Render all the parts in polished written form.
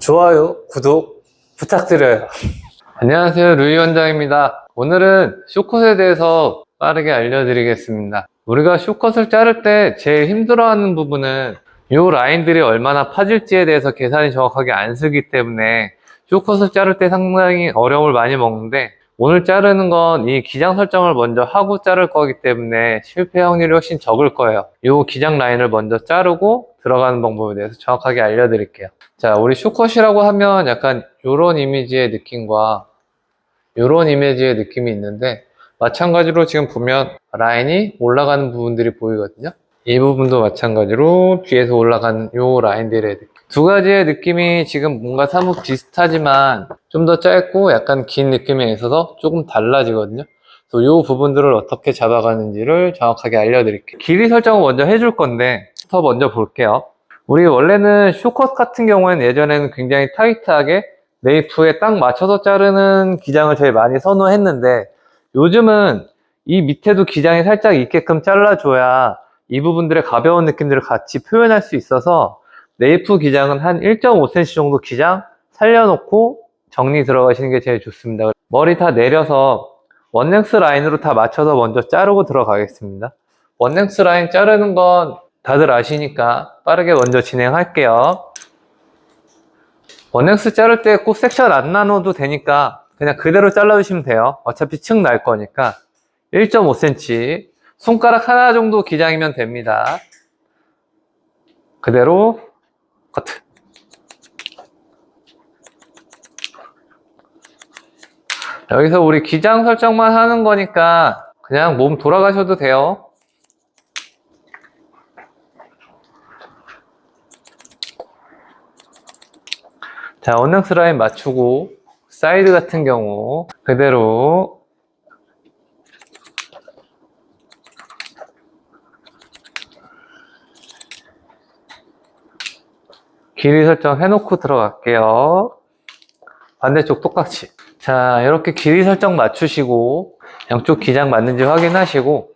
좋아요, 구독 부탁드려요. 안녕하세요, 루이 원장입니다. 오늘은 쇼컷에 대해서 빠르게 알려드리겠습니다. 우리가 쇼컷을 자를 때 제일 힘들어하는 부분은 이 라인들이 얼마나 파질지에 대해서 계산이 정확하게 안 쓰기 때문에 쇼컷을 자를 때 상당히 어려움을 많이 먹는데, 오늘 자르는 건 이 기장 설정을 먼저 하고 자를 거기 때문에 실패 확률이 훨씬 적을 거예요. 이 기장 라인을 먼저 자르고 들어가는 방법에 대해서 정확하게 알려드릴게요. 자, 우리 쇼컷이라고 하면 약간 이런 이미지의 느낌과 이런 이미지의 느낌이 있는데, 마찬가지로 지금 보면 라인이 올라가는 부분들이 보이거든요. 이 부분도 마찬가지로 뒤에서 올라가는 이 라인들의 느낌. 두 가지의 느낌이 지금 뭔가 사뭇 비슷하지만 좀 더 짧고 약간 긴 느낌에 있어서 조금 달라지거든요. 그래서 이 부분들을 어떻게 잡아가는지를 정확하게 알려드릴게요. 길이 설정을 먼저 해줄 건데 더 먼저 볼게요. 우리 원래는 쇼컷 같은 경우에는 예전에는 굉장히 타이트하게 네이프에 딱 맞춰서 자르는 기장을 제일 많이 선호했는데, 요즘은 이 밑에도 기장이 살짝 있게끔 잘라줘야 이 부분들의 가벼운 느낌들을 같이 표현할 수 있어서 네이프 기장은 한 1.5cm 정도 기장 살려놓고 정리 들어가시는 게 제일 좋습니다. 머리 다 내려서 원랭스 라인으로 다 맞춰서 먼저 자르고 들어가겠습니다. 원랭스 라인 자르는 건 다들 아시니까 빠르게 먼저 진행할게요. 원랭스 자를 때 꼭 섹션 안 나눠도 되니까 그냥 그대로 잘라주시면 돼요. 어차피 층 날 거니까. 1.5cm, 손가락 하나 정도 기장이면 됩니다. 그대로 커트. 여기서 우리 기장 설정만 하는 거니까 그냥 몸 돌아가셔도 돼요. 자, 원랭스 라인 맞추고 사이드 같은 경우 그대로 길이 설정 해놓고 들어갈게요. 반대쪽 똑같이. 자, 이렇게 길이 설정 맞추시고 양쪽 기장 맞는지 확인하시고,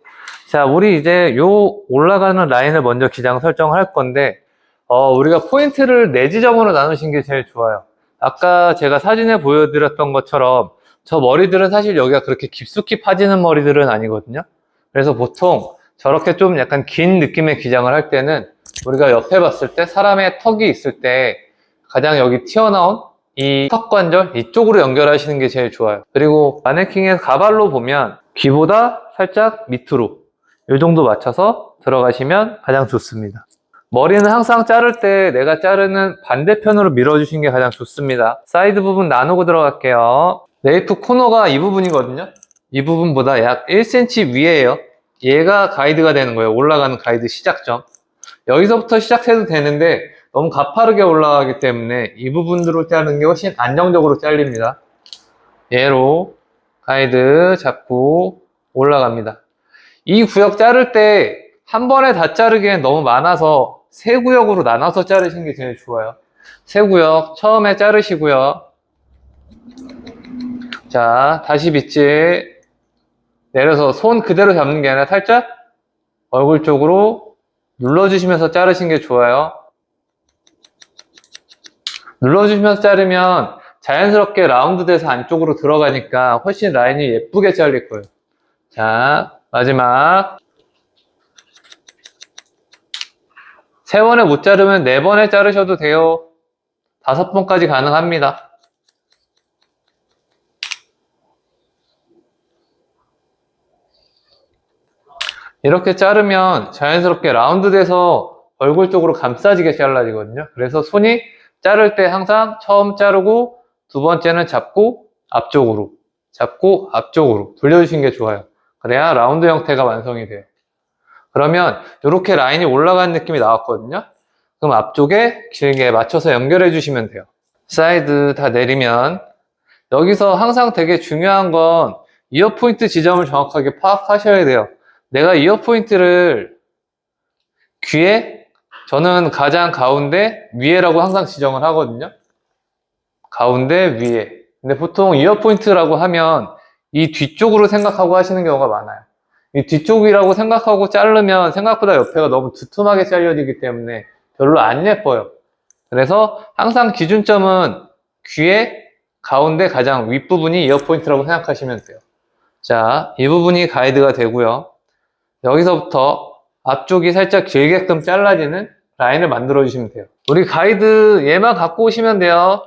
자, 우리 이제 요 올라가는 라인을 먼저 기장 설정할 건데, 우리가 포인트를 4지점으로 나누신 게 제일 좋아요. 아까 제가 사진에 보여드렸던 것처럼 저 머리들은 사실 여기가 그렇게 깊숙이 파지는 머리들은 아니거든요. 그래서 보통 저렇게 좀 약간 긴 느낌의 기장을 할 때는 우리가 옆에 봤을 때 사람의 턱이 있을 때 가장 여기 튀어나온 이 턱 관절 이쪽으로 연결하시는 게 제일 좋아요. 그리고 마네킹의 가발로 보면 귀보다 살짝 밑으로 이 정도 맞춰서 들어가시면 가장 좋습니다. 머리는 항상 자를 때 내가 자르는 반대편으로 밀어주시는 게 가장 좋습니다. 사이드 부분 나누고 들어갈게요. 네이프 코너가 이 부분이거든요. 이 부분보다 약 1cm 위에요. 얘가 가이드가 되는 거예요. 올라가는 가이드 시작점. 여기서부터 시작해도 되는데 너무 가파르게 올라가기 때문에 이 부분들을 자르는 게 훨씬 안정적으로 잘립니다. 얘로 가이드 잡고 올라갑니다. 이 구역 자를 때 한 번에 다 자르기엔 너무 많아서 세 구역으로 나눠서 자르시는 게 제일 좋아요. 세 구역 처음에 자르시고요. 자, 다시 빗질 내려서 손 그대로 잡는 게 아니라 살짝 얼굴 쪽으로 눌러주시면서 자르시는 게 좋아요. 눌러주시면서 자르면 자연스럽게 라운드 돼서 안쪽으로 들어가니까 훨씬 라인이 예쁘게 잘릴 거예요. 자, 마지막. 3번에 못 자르면 4번에 자르셔도 돼요. 5번까지 가능합니다. 이렇게 자르면 자연스럽게 라운드 돼서 얼굴 쪽으로 감싸지게 잘라지거든요. 그래서 손이 자를 때 항상 처음 자르고 두 번째는 잡고 앞쪽으로 잡고 앞쪽으로 돌려주시는 게 좋아요. 그래야 라운드 형태가 완성이 돼요. 그러면 이렇게 라인이 올라가는 느낌이 나왔거든요. 그럼 앞쪽에 길게 맞춰서 연결해 주시면 돼요. 사이드 다 내리면 여기서 항상 되게 중요한 건 이어 포인트 지점을 정확하게 파악하셔야 돼요. 내가 이어 포인트를 귀에, 저는 가장 가운데 위에라고 항상 지정을 하거든요. 가운데 위에. 근데 보통 이어 포인트라고 하면 이 뒤쪽으로 생각하고 하시는 경우가 많아요. 이 뒤쪽이라고 생각하고 자르면 생각보다 옆에가 너무 두툼하게 잘려지기 때문에 별로 안 예뻐요. 그래서 항상 기준점은 귀의 가운데 가장 윗부분이 이어포인트라고 생각하시면 돼요. 자, 이 부분이 가이드가 되고요. 여기서부터 앞쪽이 살짝 길게끔 잘라지는 라인을 만들어 주시면 돼요. 우리 가이드 얘만 갖고 오시면 돼요.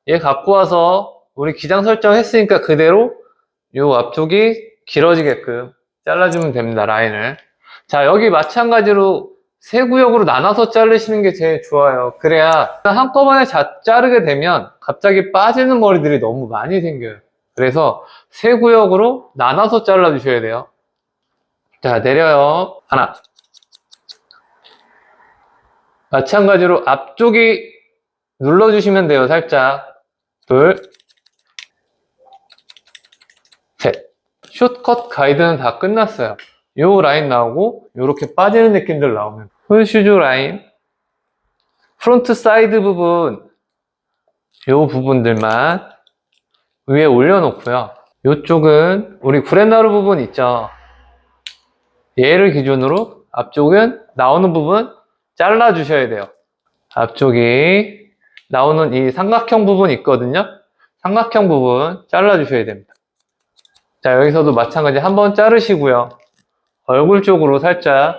얘 갖고 와서 우리 기장 설정했으니까 그대로 요 앞쪽이 길어지게끔 잘라주면 됩니다. 라인을. 자, 여기 마찬가지로 세 구역으로 나눠서 자르시는 게 제일 좋아요. 그래야 한꺼번에 자르게 되면 갑자기 빠지는 머리들이 너무 많이 생겨요. 그래서 세 구역으로 나눠서 잘라주셔야 돼요. 자, 내려요. 하나. 마찬가지로 앞쪽이 눌러주시면 돼요. 살짝. 둘. 셋. 숏컷 가이드는 다 끝났어요. 요 라인 나오고 요렇게 빠지는 느낌들 나오면 풀슈즈 라인, 프론트 사이드 부분, 요 부분들만 위에 올려놓고요. 요쪽은 우리 구렛나루 부분 있죠. 얘를 기준으로 앞쪽은 나오는 부분 잘라 주셔야 돼요. 앞쪽이 나오는 이 삼각형 부분 있거든요. 삼각형 부분 잘라 주셔야 됩니다. 자, 여기서도 마찬가지 한번 자르시고요. 얼굴 쪽으로 살짝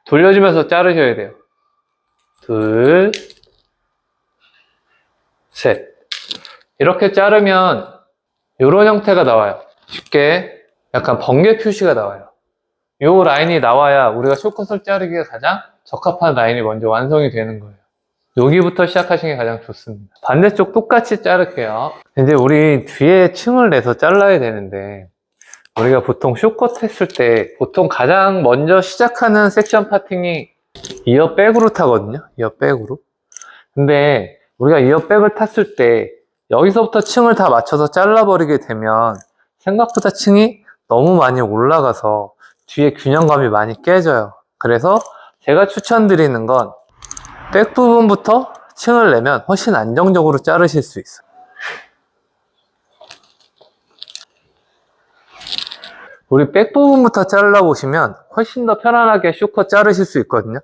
돌려주면서 자르셔야 돼요. 둘, 셋. 이렇게 자르면 이런 형태가 나와요. 쉽게 약간 번개 표시가 나와요. 이 라인이 나와야 우리가 숏컷을 자르기에 가장 적합한 라인이 먼저 완성이 되는 거예요. 여기부터 시작하시는 게 가장 좋습니다. 반대쪽 똑같이 자를게요. 이제 우리 뒤에 층을 내서 잘라야 되는데 우리가 보통 숏컷 했을 때 보통 가장 먼저 시작하는 섹션 파팅이 이어백으로 타거든요. 이어백으로. 근데 우리가 이어백을 탔을 때 여기서부터 층을 다 맞춰서 잘라버리게 되면 생각보다 층이 너무 많이 올라가서 뒤에 균형감이 많이 깨져요. 그래서 제가 추천드리는 건 백 부분부터 층을 내면 훨씬 안정적으로 자르실 수 있어요. 우리 백 부분부터 잘라보시면 훨씬 더 편안하게 숏컷 자르실 수 있거든요.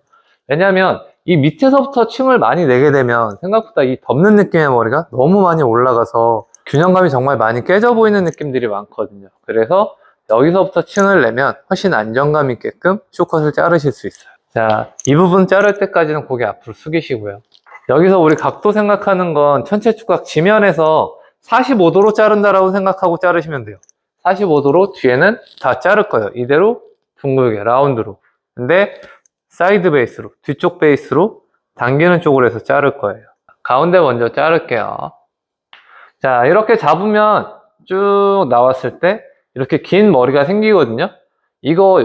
왜냐하면 이 밑에서부터 층을 많이 내게 되면 생각보다 이 덮는 느낌의 머리가 너무 많이 올라가서 균형감이 정말 많이 깨져 보이는 느낌들이 많거든요. 그래서 여기서부터 층을 내면 훨씬 안정감 있게끔 숏컷을 자르실 수 있어요. 자, 이 부분 자를 때까지는 고개 앞으로 숙이시고요. 여기서 우리 각도 생각하는 건 전체 축각 지면에서 45도로 자른다라고 생각하고 자르시면 돼요. 45도로 뒤에는 다 자를 거예요. 이대로 둥글게 라운드로. 근데 사이드 베이스로, 뒤쪽 베이스로 당기는 쪽으로 해서 자를 거예요. 가운데 먼저 자를게요. 자, 이렇게 잡으면 쭉 나왔을 때 이렇게 긴 머리가 생기거든요. 이거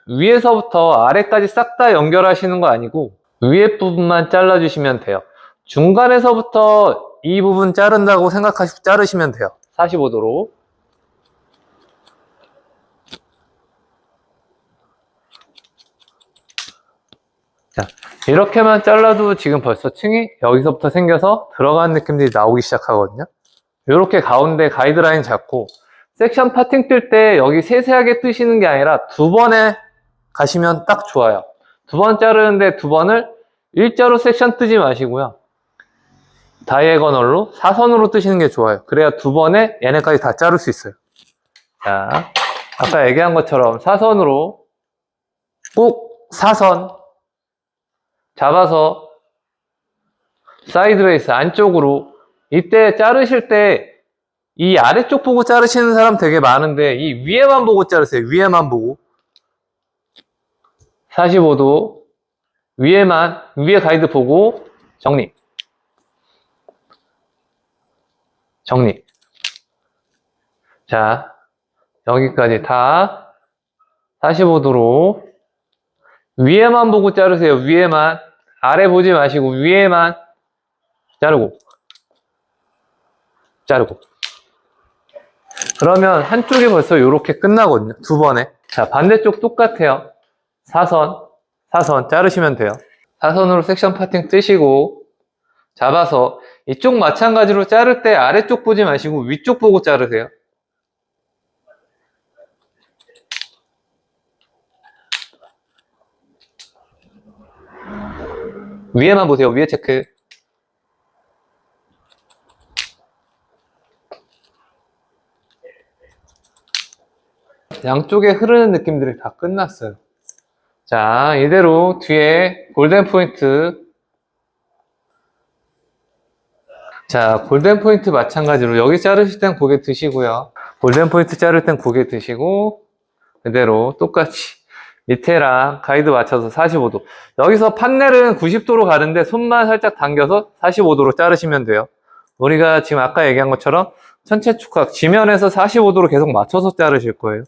위에서부터 아래까지 싹 다 연결하시는 거 아니고 위에 부분만 잘라주시면 돼요. 중간에서부터 이 부분 자른다고 생각하시고 자르시면 돼요. 45도로. 자, 이렇게만 잘라도 지금 벌써 층이 여기서부터 생겨서 들어가는 느낌들이 나오기 시작하거든요. 이렇게 가운데 가이드라인 잡고 섹션 파팅 뜰 때 여기 세세하게 뜨시는 게 아니라 두 번에 가시면 딱 좋아요. 두 번 자르는데 두 번을 일자로 섹션 뜨지 마시고요. 다이애거널로 사선으로 뜨시는 게 좋아요. 그래야 두 번에 얘네까지 다 자를 수 있어요. 자, 아까 얘기한 것처럼 사선으로 꼭 사선 잡아서 사이드 베이스 안쪽으로 이때 자르실 때 이 아래쪽 보고 자르시는 사람 되게 많은데 이 위에만 보고 자르세요. 위에만 보고 45도 위에 가이드 보고 정리 자, 여기까지 다 45도로 위에만 보고 자르세요. 위에만 아래 보지 마시고 위에만 자르고 그러면 한쪽이 벌써 이렇게 끝나거든요. 두 번에. 자, 반대쪽 똑같아요. 사선 자르시면 돼요. 사선으로 섹션 파팅 뜨시고 잡아서 이쪽 마찬가지로 자를 때 아래쪽 보지 마시고 위쪽 보고 자르세요. 위에만 보세요. 위에 체크. 양쪽에 흐르는 느낌들이 다 끝났어요. 자, 이대로 뒤에 골든 포인트. 자, 골든 포인트 마찬가지로 여기 자르실 땐 고개 드시고요. 골든 포인트 자를 땐 고개 드시고 그대로 똑같이 밑에랑 가이드 맞춰서 45도. 여기서 판넬은 90도로 가는데 손만 살짝 당겨서 45도로 자르시면 돼요. 우리가 지금 아까 얘기한 것처럼 전체 축각 지면에서 45도로 계속 맞춰서 자르실 거예요.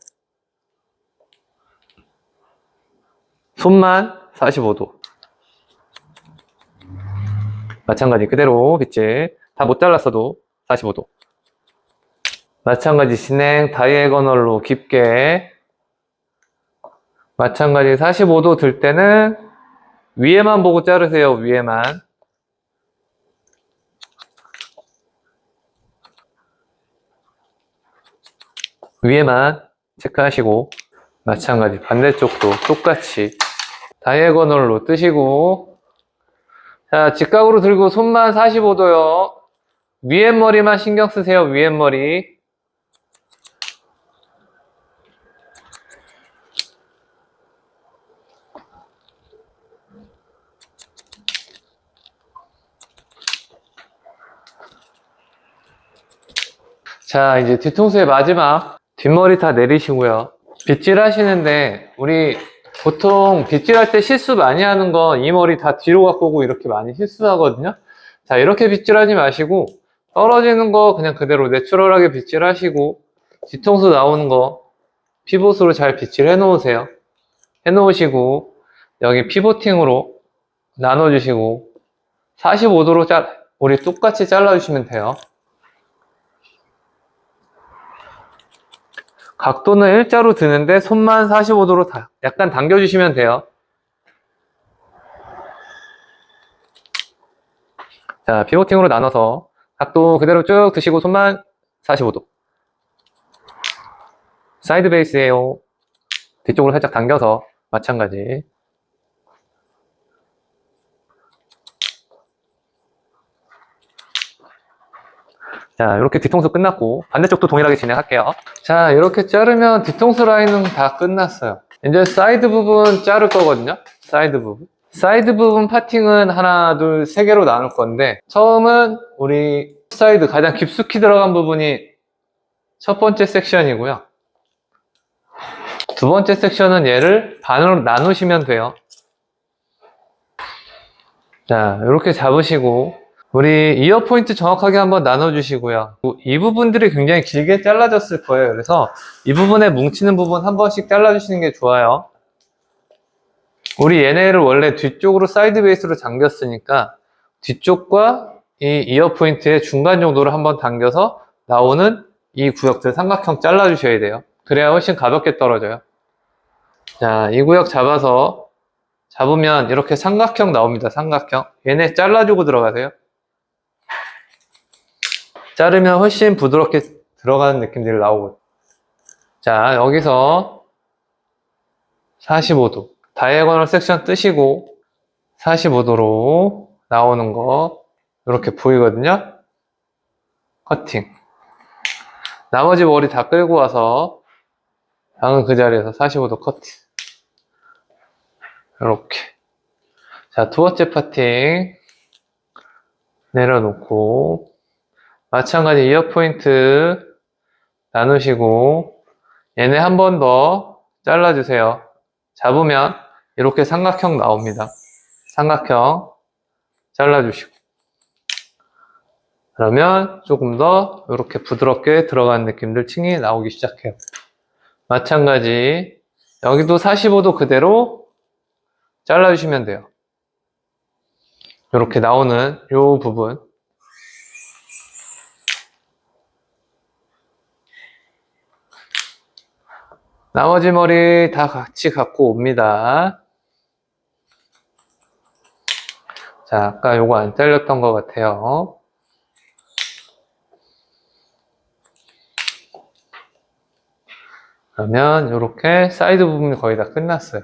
손만 45도. 마찬가지 그대로 빗질. 다 못 잘랐어도 45도. 마찬가지 진행 다이애고널로 깊게. 마찬가지 45도 들 때는 위에만 보고 자르세요. 위에만. 위에만 체크하시고 마찬가지 반대쪽도 똑같이 다이애고널로 뜨시고 자 직각으로 들고 손만 45도요. 위에 머리만 신경 쓰세요. 위에 머리. 자 이제 뒤통수의 마지막 뒷머리 다 내리시고요. 빗질 하시는데 우리 보통 빗질할 때 실수 많이 하는 건 이 머리 다 뒤로 갖고 오고 이렇게 많이 실수하거든요. 자 이렇게 빗질하지 마시고 떨어지는 거 그냥 그대로 내추럴하게 빗질하시고 뒤통수 나오는 거 피봇으로 잘 빗질 해놓으세요. 해놓으시고 여기 피보팅으로 나눠주시고 45도로 우리 똑같이 잘라주시면 돼요. 각도는 일자로 드는데 손만 45도로 약간 당겨주시면 돼요. 자, 피보팅으로 나눠서 각도 그대로 쭉 드시고 손만 45도. 사이드 베이스예요. 뒤쪽으로 살짝 당겨서 마찬가지. 자, 이렇게 뒤통수 끝났고 반대쪽도 동일하게 진행할게요. 자, 이렇게 자르면 뒤통수 라인은 다 끝났어요. 이제 사이드 부분 자를 거거든요. 사이드 부분. 사이드 부분 파팅은 하나, 둘, 세 개로 나눌 건데 처음은 우리 사이드 가장 깊숙이 들어간 부분이 첫 번째 섹션이고요. 두 번째 섹션은 얘를 반으로 나누시면 돼요. 자, 이렇게 잡으시고 우리 이어 포인트 정확하게 한번 나눠주시고요. 이 부분들이 굉장히 길게 잘라졌을 거예요. 그래서 이 부분에 뭉치는 부분 한 번씩 잘라주시는 게 좋아요. 우리 얘네를 원래 뒤쪽으로 사이드 베이스로 당겼으니까 뒤쪽과 이 이어 포인트의 중간 정도를 한번 당겨서 나오는 이 구역들 삼각형 잘라주셔야 돼요. 그래야 훨씬 가볍게 떨어져요. 자, 이 구역 잡으면 이렇게 삼각형 나옵니다. 삼각형. 얘네 잘라주고 들어가세요. 자르면 훨씬 부드럽게 들어가는 느낌들이 나오고. 자, 여기서 45도. 다이애고널 섹션 뜨시고 45도로 나오는 거 이렇게 보이거든요. 커팅. 나머지 머리 다 끌고 와서 방은 그 자리에서 45도 커팅. 이렇게. 자, 두 번째 파팅 내려놓고 마찬가지 이어 포인트 나누시고 얘네 한 번 더 잘라주세요. 잡으면 이렇게 삼각형 나옵니다. 삼각형 잘라주시고 그러면 조금 더 이렇게 부드럽게 들어가는 느낌들 층이 나오기 시작해요. 마찬가지 여기도 45도 그대로 잘라주시면 돼요. 이렇게 나오는 이 부분 나머지 머리 다 같이 갖고 옵니다. 자, 아까 요거 안 잘렸던 것 같아요. 그러면 이렇게 사이드 부분이 거의 다 끝났어요.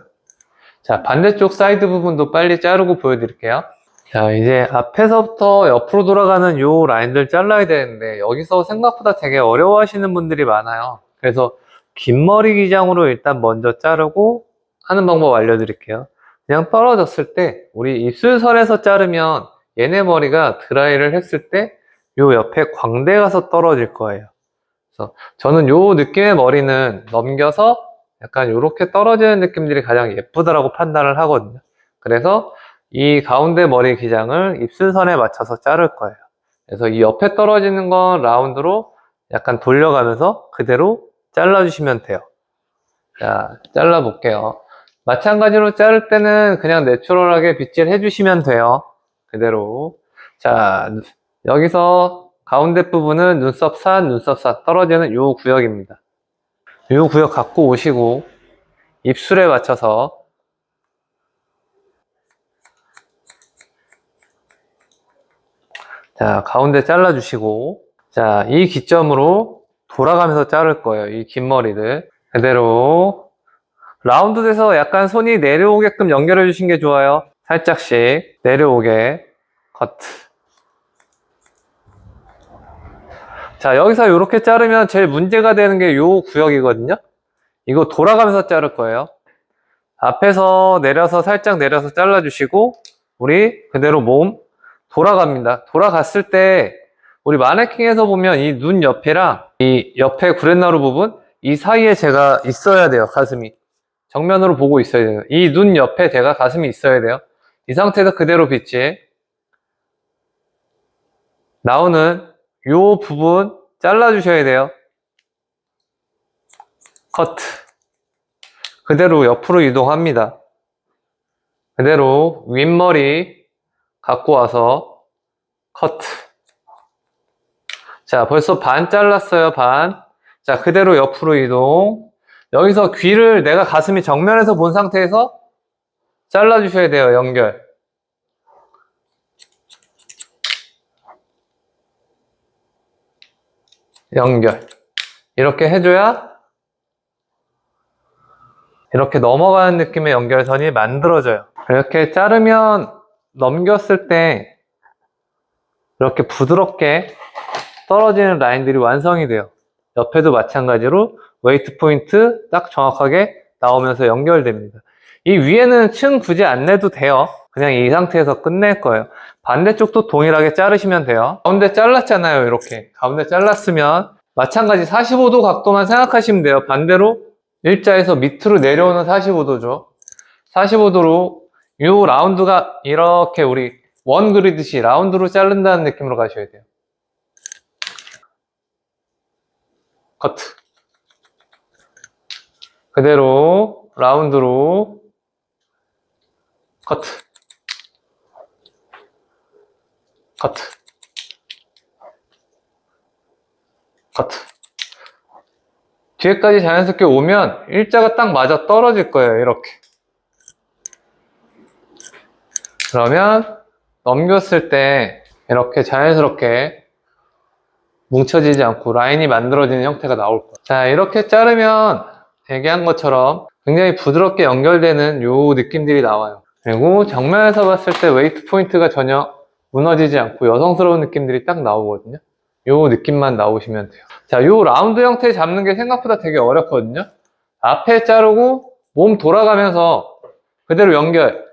자, 반대쪽 사이드 부분도 빨리 자르고 보여드릴게요. 자, 이제 앞에서부터 옆으로 돌아가는 요 라인들 잘라야 되는데 여기서 생각보다 되게 어려워하시는 분들이 많아요. 그래서 긴 머리 기장으로 일단 먼저 자르고 하는 방법 알려드릴게요. 그냥 떨어졌을 때 우리 입술선에서 자르면 얘네 머리가 드라이를 했을 때 요 옆에 광대 가서 떨어질 거예요. 그래서 저는 요 느낌의 머리는 넘겨서 약간 요렇게 떨어지는 느낌들이 가장 예쁘다라고 판단을 하거든요. 그래서 이 가운데 머리 기장을 입술선에 맞춰서 자를 거예요. 그래서 이 옆에 떨어지는 건 라운드로 약간 돌려가면서 그대로 잘라주시면 돼요. 자, 잘라볼게요. 마찬가지로 자를 때는 그냥 내추럴하게 빗질 해주시면 돼요. 그대로. 자, 여기서 가운데 부분은 눈썹 산, 눈썹 산 떨어지는 요 구역입니다. 요 구역 갖고 오시고 입술에 맞춰서 자, 가운데 잘라주시고 자, 이 기점으로 돌아가면서 자를 거예요. 이 긴 머리들 그대로 라운드 돼서 약간 손이 내려오게끔 연결해 주신 게 좋아요. 살짝씩 내려오게 커트. 자, 여기서 이렇게 자르면 제일 문제가 되는 게 요 구역이거든요. 이거 돌아가면서 자를 거예요. 앞에서 내려서 살짝 내려서 잘라주시고 우리 그대로 몸 돌아갑니다. 돌아갔을 때 우리 마네킹에서 보면 이 눈 옆이랑 이 옆에 구렛나루 부분 이 사이에 제가 있어야 돼요. 가슴이 정면으로 보고 있어야 돼요. 이 눈 옆에 제가 가슴이 있어야 돼요. 이 상태에서 그대로 빗질 나오는 요 부분 잘라주셔야 돼요. 커트. 그대로 옆으로 이동합니다. 그대로 윗머리 갖고 와서 커트. 자, 벌써 반 잘랐어요. 반. 자, 그대로 옆으로 이동. 여기서 귀를 내가 가슴이 정면에서 본 상태에서 잘라주셔야 돼요. 연결. 연결. 이렇게 해줘야 이렇게 넘어가는 느낌의 연결선이 만들어져요. 이렇게 자르면 넘겼을 때 이렇게 부드럽게 떨어지는 라인들이 완성이 돼요. 옆에도 마찬가지로 웨이트 포인트 딱 정확하게 나오면서 연결됩니다. 이 위에는 층 굳이 안 내도 돼요. 그냥 이 상태에서 끝낼 거예요. 반대쪽도 동일하게 자르시면 돼요. 가운데 잘랐잖아요. 이렇게 가운데 잘랐으면 마찬가지 45도 각도만 생각하시면 돼요. 반대로 일자에서 밑으로 내려오는 45도죠. 45도로 이 라운드가 이렇게 우리 원 그리듯이 라운드로 자른다는 느낌으로 가셔야 돼요. 커트. 그대로 라운드로 커트. 커트. 커트. 뒤에까지 자연스럽게 오면 일자가 딱 맞아 떨어질 거예요. 이렇게. 그러면 넘겼을 때 이렇게 자연스럽게 뭉쳐지지 않고 라인이 만들어지는 형태가 나올 거예요. 자, 이렇게 자르면 얘기한 것처럼 굉장히 부드럽게 연결되는 요 느낌들이 나와요. 그리고 정면에서 봤을 때 웨이트 포인트가 전혀 무너지지 않고 여성스러운 느낌들이 딱 나오거든요. 요 느낌만 나오시면 돼요. 자, 요 라운드 형태 잡는 게 생각보다 되게 어렵거든요. 앞에 자르고 몸 돌아가면서 그대로 연결,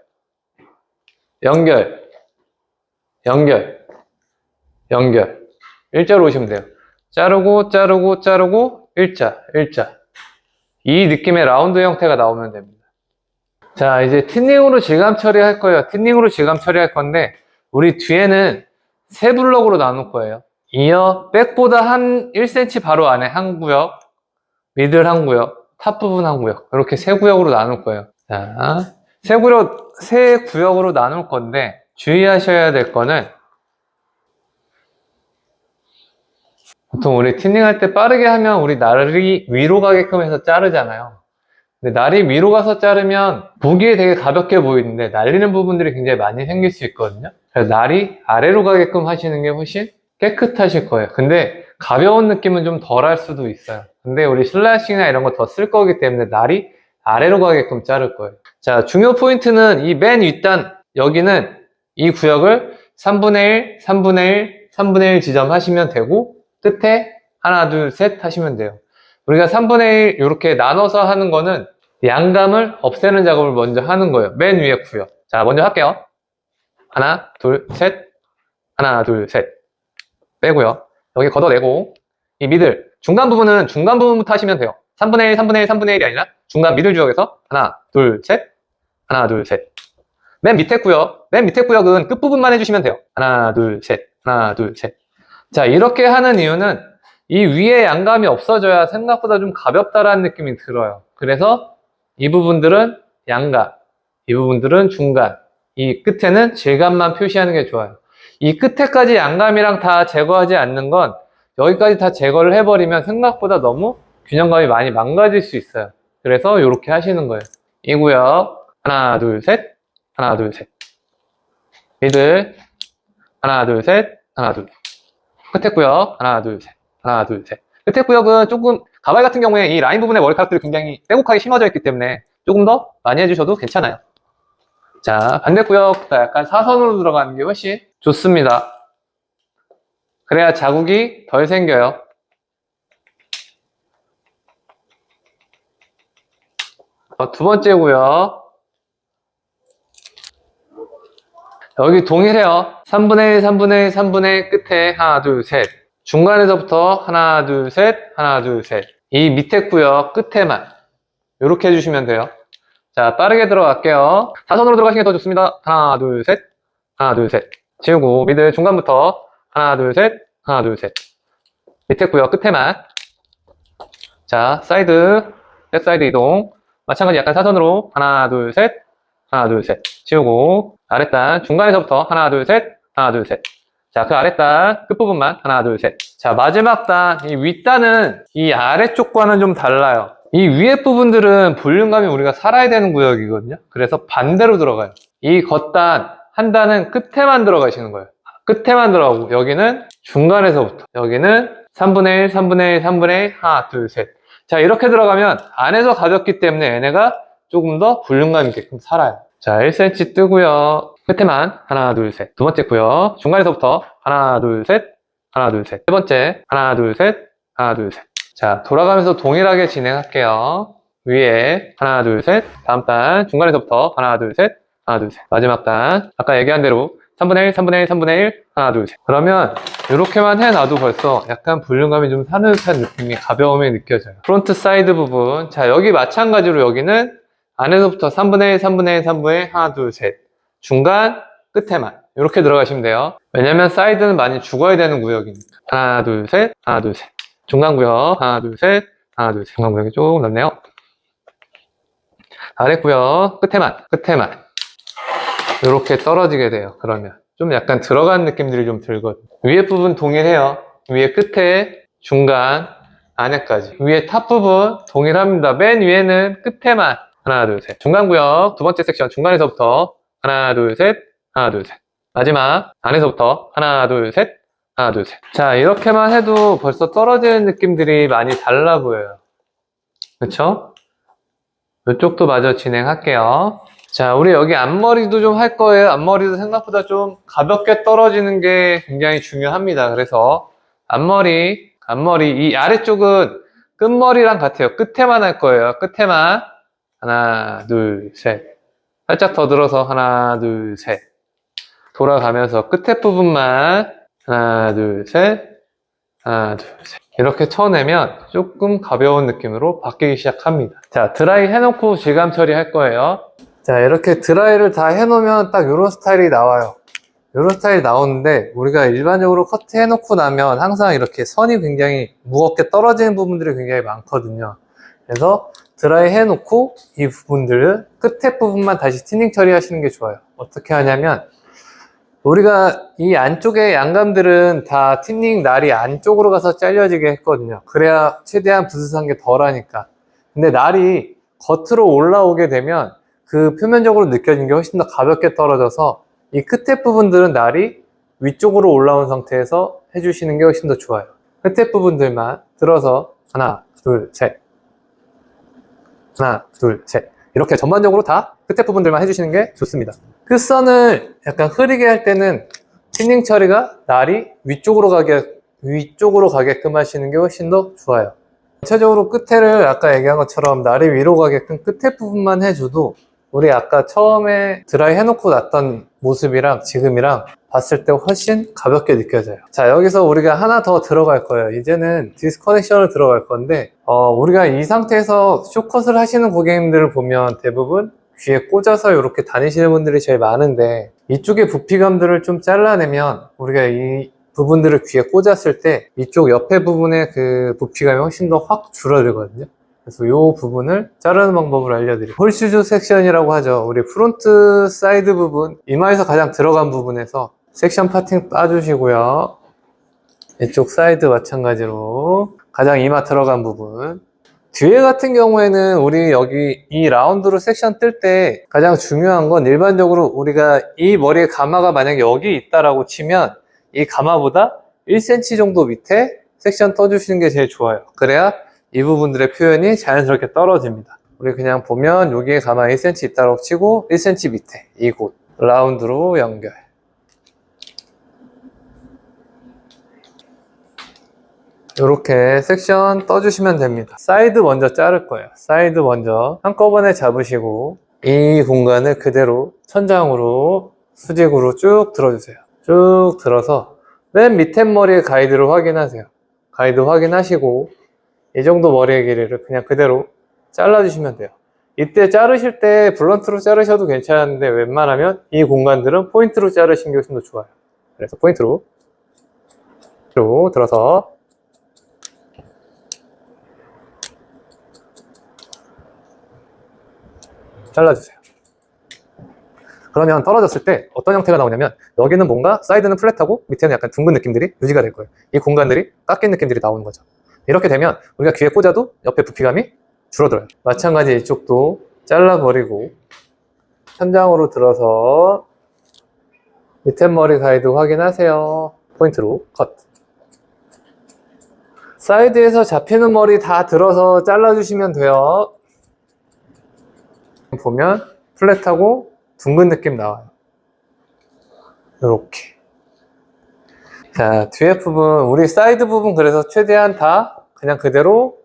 연결, 연결, 연결. 일자로 오시면 돼요. 자르고, 자르고, 자르고, 일자, 일자. 이 느낌의 라운드 형태가 나오면 됩니다. 자, 이제 틴닝으로 질감 처리할 거예요. 틴닝으로 질감 처리할 건데, 우리 뒤에는 세 블럭으로 나눌 거예요. 이어 백보다 한 1cm 바로 안에 한 구역, 미들 한 구역, 탑 부분 한 구역. 이렇게 세 구역으로 나눌 거예요. 자, 세 구역으로 나눌 건데, 주의하셔야 될 거는, 보통 우리 틴닝할 때 빠르게 하면 우리 날이 위로 가게끔 해서 자르잖아요. 근데 날이 위로 가서 자르면 보기에 되게 가볍게 보이는데 날리는 부분들이 굉장히 많이 생길 수 있거든요. 그래서 날이 아래로 가게끔 하시는 게 훨씬 깨끗하실 거예요. 근데 가벼운 느낌은 좀 덜 할 수도 있어요. 근데 우리 슬라이싱이나 이런 거 더 쓸 거기 때문에 날이 아래로 가게끔 자를 거예요. 자, 중요 포인트는 이 맨 윗단 여기는 이 구역을 3분의 1, 3분의 1, 3분의 1 지점 하시면 되고 끝에 하나, 둘, 셋 하시면 돼요. 우리가 3분의 1 이렇게 나눠서 하는 거는 양감을 없애는 작업을 먼저 하는 거예요. 맨 위에 구역. 자, 먼저 할게요. 하나, 둘, 셋. 하나, 둘, 셋. 빼고요. 여기 걷어내고 이 미들, 중간 부분은 중간 부분부터 하시면 돼요. 3분의 1, 3분의 1, 3분의 1이 아니라 중간 미들 지역에서 하나, 둘, 셋. 하나, 둘, 셋. 맨 밑에 구역은 끝부분만 해주시면 돼요. 하나, 둘, 셋. 하나, 둘, 셋. 자, 이렇게 하는 이유는 이 위에 양감이 없어져야 생각보다 좀 가볍다라는 느낌이 들어요. 그래서 이 부분들은 양감, 이 부분들은 중간, 이 끝에는 질감만 표시하는 게 좋아요. 이 끝에까지 양감이랑 다 제거하지 않는 건 여기까지 다 제거를 해버리면 생각보다 너무 균형감이 많이 망가질 수 있어요. 그래서 이렇게 하시는 거예요. 이 구역 하나, 둘, 셋. 하나, 둘, 셋. 미들 하나, 둘, 셋. 하나, 둘. 끝에 구역 하나, 둘, 셋. 하나, 둘, 셋. 끝에 구역은 조금 가발 같은 경우에 이 라인 부분의 머리카락들이 굉장히 빼곡하게 심어져 있기 때문에 조금 더 많이 해주셔도 괜찮아요. 자, 반대 구역 약간 사선으로 들어가는 게 훨씬 좋습니다. 그래야 자국이 덜 생겨요. 두 번째 구역. 여기 동일해요. 3분의 1, 3분의 1, 3분의 1 끝에 하나, 둘, 셋. 중간에서부터 하나, 둘, 셋, 하나, 둘, 셋. 이 밑에 구역 끝에만 이렇게 해주시면 돼요. 자, 빠르게 들어갈게요. 사선으로 들어가시는 게 더 좋습니다. 하나, 둘, 셋. 하나, 둘, 셋. 지우고 미들 중간부터 하나, 둘, 셋. 하나, 둘, 셋. 밑에 구역 끝에만. 자, 사이드, 백사이드 이동. 마찬가지 약간 사선으로 하나, 둘, 셋. 하나, 둘, 셋. 지우고 아랫단 중간에서부터 하나, 둘, 셋. 하나, 둘, 셋. 자, 그 아랫단 끝부분만 하나, 둘, 셋. 자, 마지막 단, 이 윗단은 이 아래쪽과는 좀 달라요. 이 위에 부분들은 볼륨감이 우리가 살아야 되는 구역이거든요. 그래서 반대로 들어가요. 이 겉단, 한 단은 끝에만 들어가시는 거예요. 끝에만 들어가고 여기는 중간에서부터 여기는 3분의 1, 3분의 1, 3분의 1, 하나, 둘, 셋. 자, 이렇게 들어가면 안에서 가볍기 때문에 얘네가 조금 더 볼륨감 있게 살아요. 자, 1cm 뜨고요. 끝에만 하나, 둘, 셋. 두 번째 구역 중간에서부터 하나, 둘, 셋. 하나, 둘, 셋. 세 번째 하나, 둘, 셋. 하나, 둘, 셋. 자, 돌아가면서 동일하게 진행할게요. 위에 하나, 둘, 셋. 다음 단 중간에서부터 하나, 둘, 셋. 하나, 둘, 셋. 마지막 단 아까 얘기한 대로 3분의 1, 3분의 1, 3분의 1. 하나, 둘, 셋. 그러면 이렇게만 해놔도 벌써 약간 볼륨감이 좀 사느듯한 느낌이 가벼움이 느껴져요. 프론트 사이드 부분. 자, 여기 마찬가지로 여기는 안에서부터 3분의 1, 3분의 1, 3분의 1. 하나, 둘, 셋. 중간 끝에만 이렇게 들어가시면 돼요. 왜냐면 사이드는 많이 죽어야 되는 구역이니까. 하나, 둘, 셋. 하나, 둘, 셋. 중간 구역 하나, 둘, 셋. 하나, 둘, 셋. 중간 구역이 조금 넓네요. 아래 구역 끝에만 이렇게 떨어지게 돼요. 그러면 좀 약간 들어간 느낌들이 좀 들거든요. 위에 부분 동일해요. 위에 끝에 중간 안에까지. 위에 탑 부분 동일합니다. 맨 위에는 끝에만 하나, 둘, 셋. 중간 구역 두 번째 섹션 중간에서부터 하나, 둘, 셋. 하나, 둘, 셋. 마지막 안에서부터 하나, 둘, 셋. 하나, 둘, 셋. 자, 이렇게만 해도 벌써 떨어지는 느낌들이 많이 달라 보여요. 그쵸? 이쪽도 마저 진행할게요. 자, 우리 여기 앞머리도 좀 할 거예요. 앞머리도 생각보다 좀 가볍게 떨어지는 게 굉장히 중요합니다. 그래서 앞머리 이 아래쪽은 끝머리랑 같아요. 끝에만 할 거예요. 끝에만 하나, 둘, 셋. 살짝 더 들어서 하나, 둘, 셋. 돌아가면서 끝에 부분만 하나, 둘, 셋. 하나, 둘, 셋. 이렇게 쳐내면 조금 가벼운 느낌으로 바뀌기 시작합니다. 자, 드라이 해놓고 질감 처리할 거예요. 자, 이렇게 드라이를 다 해놓으면 딱 이런 스타일이 나와요. 이런 스타일이 나오는데 우리가 일반적으로 커트 해놓고 나면 항상 이렇게 선이 굉장히 무겁게 떨어지는 부분들이 굉장히 많거든요. 그래서 드라이 해놓고 이 부분들을 끝에 부분만 다시 티닝 처리하시는 게 좋아요. 어떻게 하냐면 우리가 이 안쪽의 양감들은 다 티닝 날이 안쪽으로 가서 잘려지게 했거든요. 그래야 최대한 부스스한 게 덜하니까. 근데 날이 겉으로 올라오게 되면 그 표면적으로 느껴지는 게 훨씬 더 가볍게 떨어져서 이 끝에 부분들은 날이 위쪽으로 올라온 상태에서 해주시는 게 훨씬 더 좋아요. 끝에 부분들만 들어서 하나, 둘, 셋. 하나, 둘, 셋. 이렇게 전반적으로 다 끝에 부분들만 해주시는 게 좋습니다. 끝선을 약간 흐리게 할 때는 틴닝 처리가 날이 위쪽으로 가게끔 하시는 게 훨씬 더 좋아요. 전체적으로 끝에를 아까 얘기한 것처럼 날이 위로 가게끔 끝에 부분만 해줘도 우리 아까 처음에 드라이 해놓고 났던 모습이랑 지금이랑 봤을 때 훨씬 가볍게 느껴져요. 자, 여기서 우리가 하나 더 들어갈 거예요. 이제는 디스커넥션을 들어갈 건데 우리가 이 상태에서 숏컷을 하시는 고객님들을 보면 대부분 귀에 꽂아서 이렇게 다니시는 분들이 제일 많은데, 이쪽의 부피감들을 좀 잘라내면 우리가 이 부분들을 귀에 꽂았을 때 이쪽 옆에 부분의 그 부피감이 훨씬 더 확 줄어들거든요. 그래서 이 부분을 자르는 방법을 알려드릴게요. 홀슈즈 섹션이라고 하죠. 우리 프론트 사이드 부분, 이마에서 가장 들어간 부분에서 섹션 파팅 빠주시고요. 이쪽 사이드 마찬가지로 가장 이마 들어간 부분. 뒤에 같은 경우에는 우리 여기 이 라운드로 섹션 뜰 때 가장 중요한 건, 일반적으로 우리가 이 머리의 가마가 만약에 여기 있다라고 치면 이 가마보다 1cm 정도 밑에 섹션 떠주시는 게 제일 좋아요. 그래야 이 부분들의 표현이 자연스럽게 떨어집니다. 우리 그냥 보면 여기에 가마 1cm 있다고 치고 1cm 밑에 이곳 라운드로 연결. 이렇게 섹션 떠주시면 됩니다. 사이드 먼저 자를 거예요. 사이드 먼저 한꺼번에 잡으시고 이 공간을 그대로 천장으로 수직으로 쭉 들어주세요. 쭉 들어서 맨 밑에 머리의 가이드를 확인하세요. 가이드 확인하시고 이 정도 머리의 길이를 그냥 그대로 잘라주시면 돼요. 이때 자르실 때 블런트로 자르셔도 괜찮은데, 웬만하면 이 공간들은 포인트로 자르시는 게 훨씬 더 좋아요. 그래서 포인트로 들어서 잘라주세요. 그러면 떨어졌을 때 어떤 형태가 나오냐면, 여기는 뭔가 사이드는 플랫하고 밑에는 약간 둥근 느낌들이 유지가 될 거예요. 이 공간들이 깎인 느낌들이 나오는 거죠. 이렇게 되면 우리가 귀에 꽂아도 옆에 부피감이 줄어들어요. 마찬가지 이쪽도 잘라버리고 천장으로 들어서 밑에 머리 가이드 확인하세요. 포인트로 컷. 사이드에서 잡히는 머리 다 들어서 잘라주시면 돼요. 보면 플랫하고 둥근 느낌 나와요. 이렇게. 자, 뒤에 부분, 우리 사이드 부분 그래서 최대한 다 그냥 그대로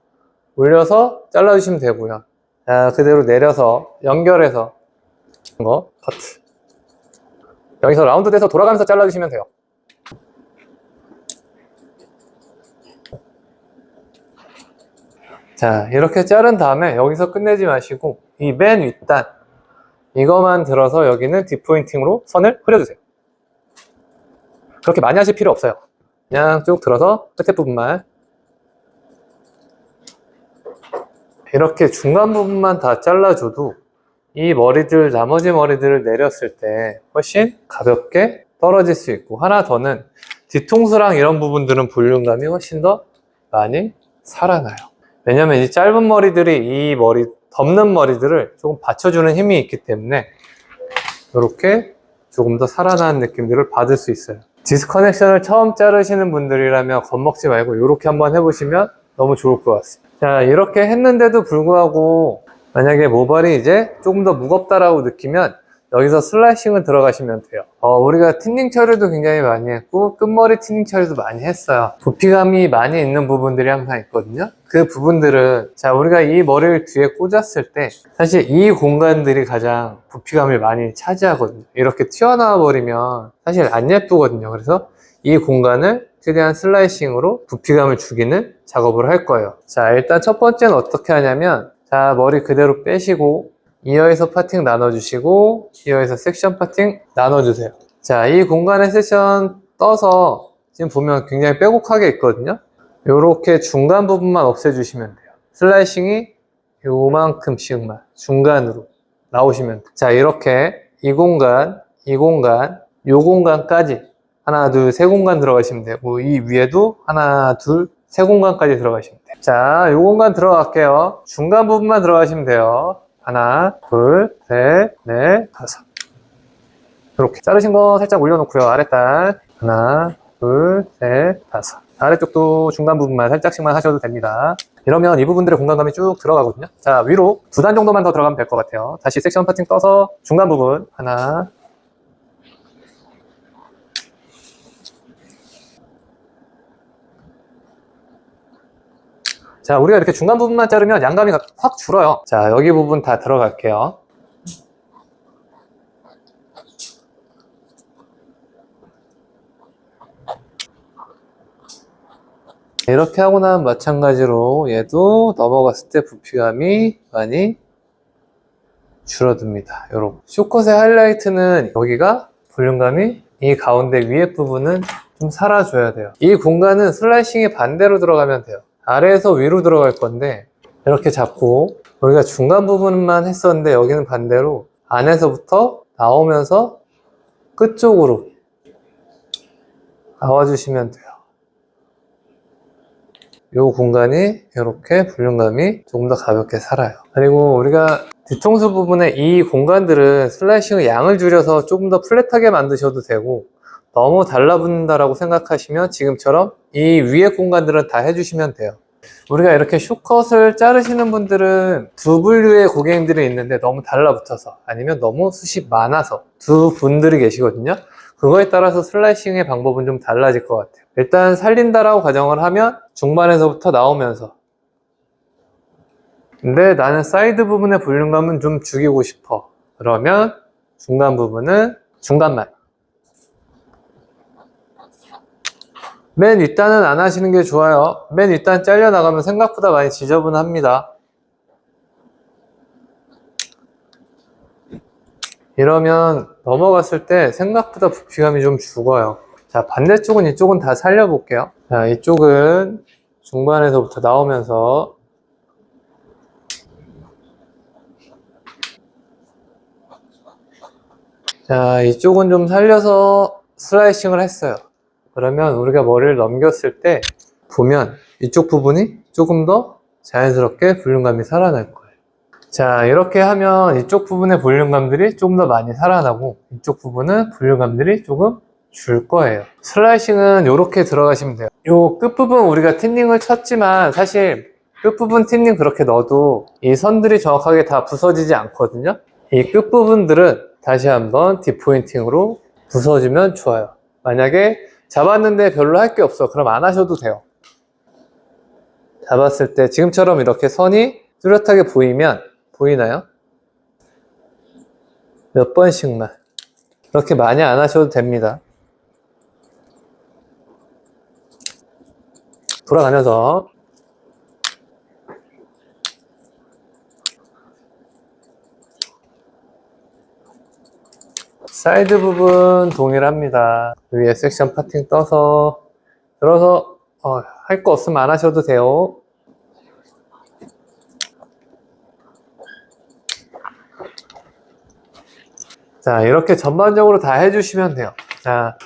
올려서 잘라주시면 되고요. 자, 그대로 내려서 연결해서 거 커트. 여기서 라운드 돼서 돌아가면서 잘라주시면 돼요. 자, 이렇게 자른 다음에 여기서 끝내지 마시고 이 맨 윗단 이거만 들어서 여기는 뒷포인팅으로 선을 흐려주세요. 그렇게 많이 하실 필요 없어요. 그냥 쭉 들어서 끝에 부분만, 이렇게 중간 부분만 다 잘라줘도 이 머리들, 나머지 머리들을 내렸을 때 훨씬 가볍게 떨어질 수 있고, 하나 더는 뒤통수랑 이런 부분들은 볼륨감이 훨씬 더 많이 살아나요. 왜냐면 이 짧은 머리들이 이 머리, 덮는 머리들을 조금 받쳐주는 힘이 있기 때문에 이렇게 조금 더 살아나는 느낌들을 받을 수 있어요. 디스커넥션을 처음 자르시는 분들이라면 겁먹지 말고 이렇게 한번 해보시면 너무 좋을 것 같습니다. 자, 이렇게 했는데도 불구하고 만약에 모발이 이제 조금 더 무겁다라고 느끼면 여기서 슬라이싱을 들어가시면 돼요. 우리가 틴닝 처리도 굉장히 많이 했고 끝머리 틴닝 처리도 많이 했어요. 부피감이 많이 있는 부분들이 항상 있거든요. 그 부분들은, 자, 우리가 이 머리를 뒤에 꽂았을 때 사실 이 공간들이 가장 부피감을 많이 차지하거든요. 이렇게 튀어나와 버리면 사실 안 예쁘거든요. 그래서 이 공간을 최대한 슬라이싱으로 부피감을 죽이는 작업을 할 거예요. 자, 일단 첫 번째는 어떻게 하냐면, 자, 머리 그대로 빼시고 이어에서 파팅 나눠주시고 이어에서 섹션 파팅 나눠주세요. 자, 이 공간에 섹션 떠서 지금 보면 굉장히 빼곡하게 있거든요. 요렇게 중간 부분만 없애주시면 돼요. 슬라이싱이 요만큼씩만 중간으로 나오시면 돼요. 자, 이렇게 이 공간, 이 공간, 요 공간까지 하나, 둘, 세 공간 들어가시면 되고, 이 위에도 하나, 둘, 세 공간까지 들어가시면 돼요. 자, 요 공간 들어갈게요. 중간 부분만 들어가시면 돼요. 하나, 둘, 셋, 넷, 다섯. 이렇게 자르신 거 살짝 올려놓고요. 아랫단 하나, 둘, 셋, 다섯. 아래쪽도 중간 부분만 살짝씩만 하셔도 됩니다. 이러면 이 부분들의 공간감이 쭉 들어가거든요. 자, 위로 두 단 정도만 더 들어가면 될 것 같아요. 다시 섹션 파팅 떠서 중간 부분 하나, 자, 우리가 이렇게 중간 부분만 자르면 양감이 확 줄어요. 자, 여기 부분 다 들어갈게요. 이렇게 하고 나면 마찬가지로 얘도 넘어갔을 때 부피감이 많이 줄어듭니다. 요렇게. 쇼컷의 하이라이트는 여기가 볼륨감이 이 가운데 위에 부분은 좀 살아줘야 돼요. 이 공간은 슬라이싱이 반대로 들어가면 돼요. 아래에서 위로 들어갈 건데 이렇게 잡고 여기가 중간 부분만 했었는데 여기는 반대로 안에서부터 나오면서 끝쪽으로 나와주시면 돼요. 이 공간이 이렇게 볼륨감이 조금 더 가볍게 살아요. 그리고 우리가 뒤통수 부분에 이 공간들은 슬라이싱의 양을 줄여서 조금 더 플랫하게 만드셔도 되고, 너무 달라붙는다라고 생각하시면 지금처럼 이 위에 공간들은 다 해주시면 돼요. 우리가 이렇게 숏컷을 자르시는 분들은 두 분류의 고객님들이 있는데 너무 달라붙어서, 아니면 너무 숱이 많아서 두 분들이 계시거든요. 그거에 따라서 슬라이싱의 방법은 좀 달라질 것 같아요. 일단 살린다라고 가정을 하면 중반에서부터 나오면서, 근데 나는 사이드 부분의 볼륨감은 좀 죽이고 싶어. 그러면 중간 부분은 중간만. 맨 윗단은 안 하시는 게 좋아요. 맨 윗단 잘려나가면 생각보다 많이 지저분합니다. 이러면 넘어갔을 때 생각보다 부피감이 좀 죽어요. 자, 반대쪽은 이쪽은 다 살려볼게요. 자, 이쪽은 중반에서부터 나오면서, 자, 이쪽은 좀 살려서 슬라이싱을 했어요. 그러면 우리가 머리를 넘겼을 때 보면 이쪽 부분이 조금 더 자연스럽게 볼륨감이 살아날 거예요. 자, 이렇게 하면 이쪽 부분의 볼륨감들이 조금 더 많이 살아나고 이쪽 부분은 볼륨감들이 조금 줄 거예요. 슬라이싱은 이렇게 들어가시면 돼요. 이 끝부분 우리가 틴닝을 쳤지만 사실 끝부분 틴닝 그렇게 넣어도 이 선들이 정확하게 다 부서지지 않거든요. 이 끝부분들은 다시 한번 딥포인팅으로 부서주면 좋아요. 만약에 잡았는데 별로 할 게 없어, 그럼 안 하셔도 돼요. 잡았을 때 지금처럼 이렇게 선이 뚜렷하게 보이나요? 몇 번씩만, 그렇게 많이 안 하셔도 됩니다. 돌아가면서 사이드 부분 동일합니다. 위에 섹션 파팅 떠서 들어서 할 거 없으면 안 하셔도 돼요. 자, 이렇게 전반적으로 다 해주시면 돼요.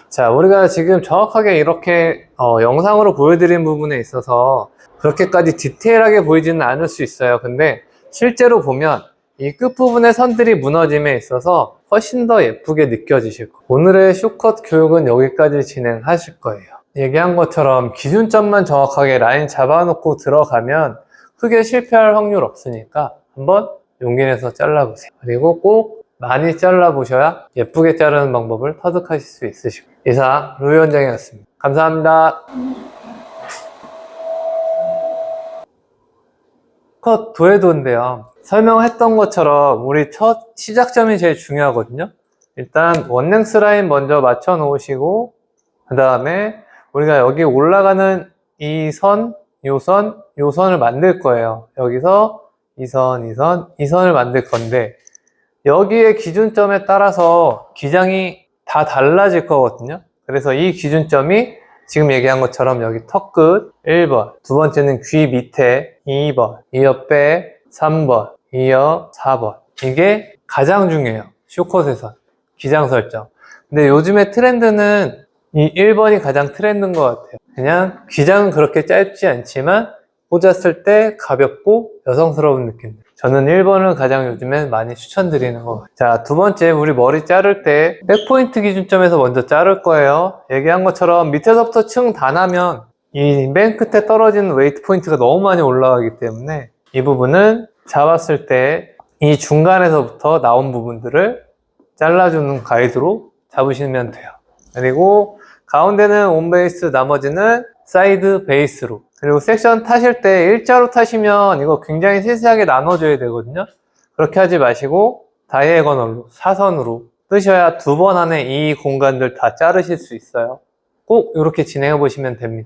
자, 우리가 지금 정확하게 이렇게 영상으로 보여드린 부분에 있어서 그렇게까지 디테일하게 보이지는 않을 수 있어요. 근데 실제로 보면 이 끝부분의 선들이 무너짐에 있어서 훨씬 더 예쁘게 느껴지실 거예요. 오늘의 숏컷 교육은 여기까지 진행하실 거예요. 얘기한 것처럼 기준점만 정확하게 라인 잡아놓고 들어가면 크게 실패할 확률 없으니까 한번 용기 내서 잘라보세요. 그리고 꼭 많이 잘라보셔야 예쁘게 자르는 방법을 터득하실 수 있으실 거예요. 이상 루이 원장이었습니다. 감사합니다. 컷 도해도인데요. 설명했던 것처럼 우리 첫 시작점이 제일 중요하거든요. 일단 원랭스 라인 먼저 맞춰 놓으시고, 그 다음에 우리가 여기 올라가는 이 선, 요 선, 요 선을 만들 거예요. 여기서 이 선, 이 선, 이 선을 만들 건데, 여기의 기준점에 따라서 기장이 다 달라질 거거든요. 그래서 이 기준점이 지금 얘기한 것처럼 여기 턱 끝 1번, 두 번째는 귀 밑에 2번, 이어 빼 3번, 이어 4번. 이게 가장 중요해요. 숏컷에서 기장 설정. 근데 요즘의 트렌드는 이 1번이 가장 트렌드인 것 같아요. 그냥 기장은 그렇게 짧지 않지만 꽂았을 때 가볍고 여성스러운 느낌. 저는 1번을 가장 요즘에 많이 추천드리는 것 같아요. 자, 두 번째, 우리 머리 자를 때 백포인트 기준점에서 먼저 자를 거예요. 얘기한 것처럼 밑에서부터 층 다 나면 이 맨 끝에 떨어지는 웨이트 포인트가 너무 많이 올라가기 때문에 이 부분은 잡았을 때 이 중간에서부터 나온 부분들을 잘라주는 가이드로 잡으시면 돼요. 그리고 가운데는 온 베이스, 나머지는 사이드 베이스로 그리고 섹션 타실 때 일자로 타시면 이거 굉장히 세세하게 나눠줘야 되거든요. 그렇게 하지 마시고 다이애고널로, 사선으로 뜨셔야 2번 안에 이 공간들 다 자르실 수 있어요. 꼭 이렇게 진행해 보시면 됩니다.